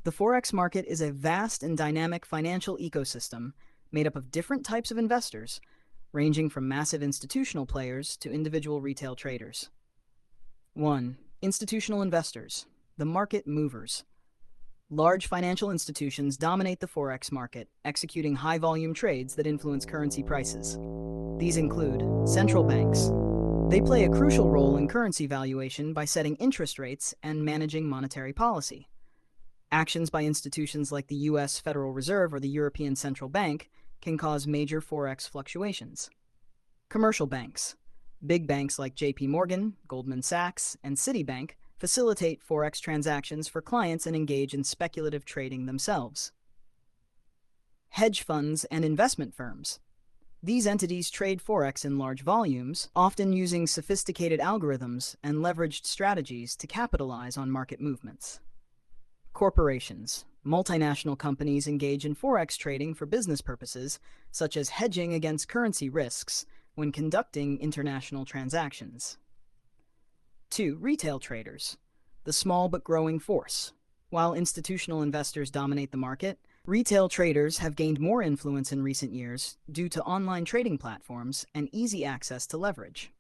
The Forex market is a vast and dynamic financial ecosystem made up of different types of investors, ranging from massive institutional players to individual retail traders. 1. Institutional investors, the market movers. Large financial institutions dominate the Forex market, executing high-volume trades that influence currency prices. These include central banks. They play a crucial role in currency valuation by setting interest rates and managing monetary policy. Actions by institutions like the US Federal Reserve or the European Central Bank can cause major Forex fluctuations. Commercial banks. Big banks like JP Morgan, Goldman Sachs, and Citibank facilitate Forex transactions for clients and engage in speculative trading themselves. Hedge funds and investment firms. These entities trade Forex in large volumes, often using sophisticated algorithms and leveraged strategies to capitalize on market movements. Corporations. Multinational companies engage in Forex trading for business purposes, such as hedging against currency risks when conducting international transactions. 2. Retail traders, the small but growing force. While institutional investors dominate the market, retail traders have gained more influence in recent years due to online trading platforms and easy access to leverage.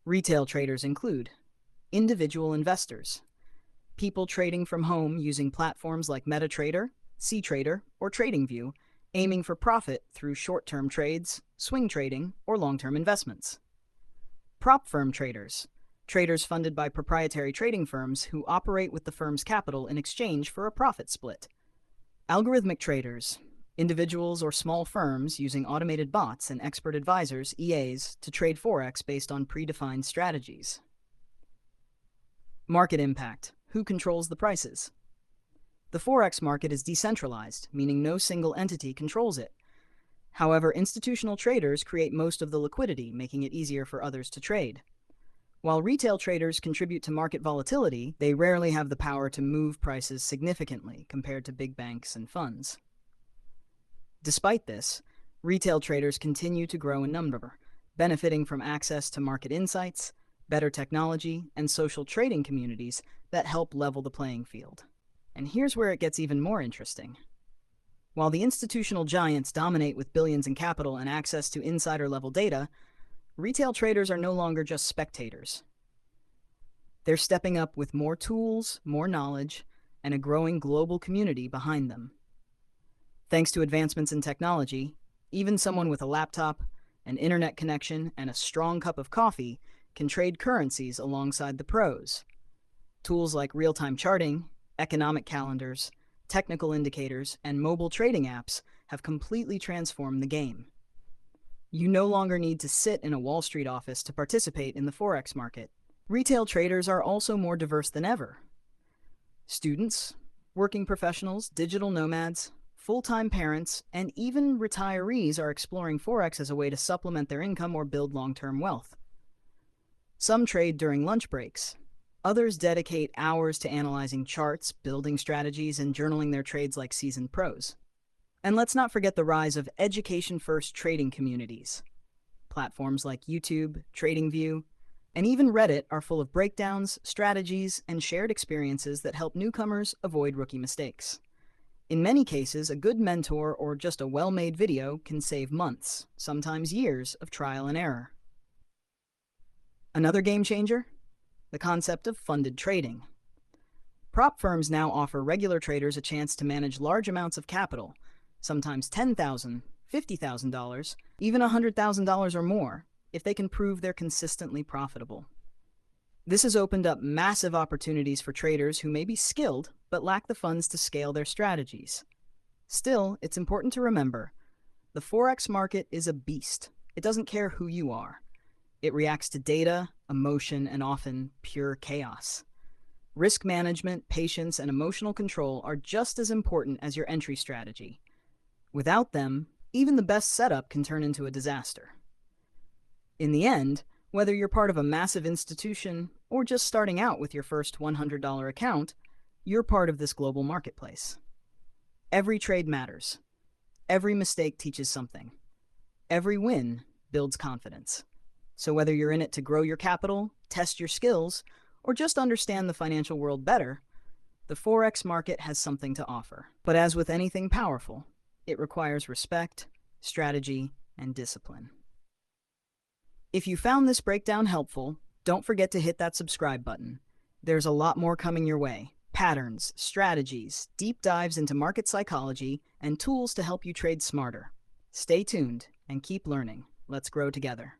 Retail traders include individual investors, people trading from home using platforms like MetaTrader, CTrader, or TradingView, aiming for profit through short-term trades, swing trading, or long-term investments. Prop firm traders, traders funded by proprietary trading firms who operate with the firm's capital in exchange for a profit split. Algorithmic traders, individuals or small firms using automated bots and expert advisors, EAs, to trade Forex based on predefined strategies. Market impact. Who controls the prices? The Forex market is decentralized, meaning no single entity controls it. However, institutional traders create most of the liquidity, making it easier for others to trade. While retail traders contribute to market volatility, they rarely have the power to move prices significantly compared to big banks and funds. Despite this, retail traders continue to grow in number, benefiting from access to market insights, better technology, and social trading communities that help level the playing field. And here's where it gets even more interesting. While the institutional giants dominate with billions in capital and access to insider-level data, retail traders are no longer just spectators. They're stepping up with more tools, more knowledge, and a growing global community behind them. Thanks to advancements in technology, even someone with a laptop, an internet connection, and a strong cup of coffee can trade currencies alongside the pros. Tools like real-time charting, economic calendars, technical indicators, and mobile trading apps have completely transformed the game. You no longer need to sit in a Wall Street office to participate in the Forex market. Retail traders are also more diverse than ever. Students, working professionals, digital nomads, full-time parents, and even retirees are exploring Forex as a way to supplement their income or build long-term wealth. Some trade during lunch breaks. Others dedicate hours to analyzing charts, building strategies, and journaling their trades like seasoned pros. And let's not forget the rise of education-first trading communities. Platforms like YouTube, TradingView, and even Reddit are full of breakdowns, strategies, and shared experiences that help newcomers avoid rookie mistakes. In many cases, a good mentor or just a well-made video can save months, sometimes years, of trial and error. Another game changer? The concept of funded trading. Prop firms now offer regular traders a chance to manage large amounts of capital, sometimes $10,000, $50,000, even $100,000 or more, if they can prove they're consistently profitable. This has opened up massive opportunities for traders who may be skilled but lack the funds to scale their strategies. Still, it's important to remember, the Forex market is a beast. It doesn't care who you are. It reacts to data, emotion, and often pure chaos. Risk management, patience, and emotional control are just as important as your entry strategy. Without them, even the best setup can turn into a disaster. In the end, whether you're part of a massive institution or just starting out with your first $100 account, you're part of this global marketplace. Every trade matters. Every mistake teaches something. Every win builds confidence. So whether you're in it to grow your capital, test your skills, or just understand the financial world better, The Forex market has something to offer. But as with anything powerful, it requires respect, strategy, and discipline. If you found this breakdown helpful, don't forget to hit that subscribe button. There's a lot more coming your way. Patterns, strategies, deep dives into market psychology, and tools to help you trade smarter. Stay tuned and keep learning. Let's grow together.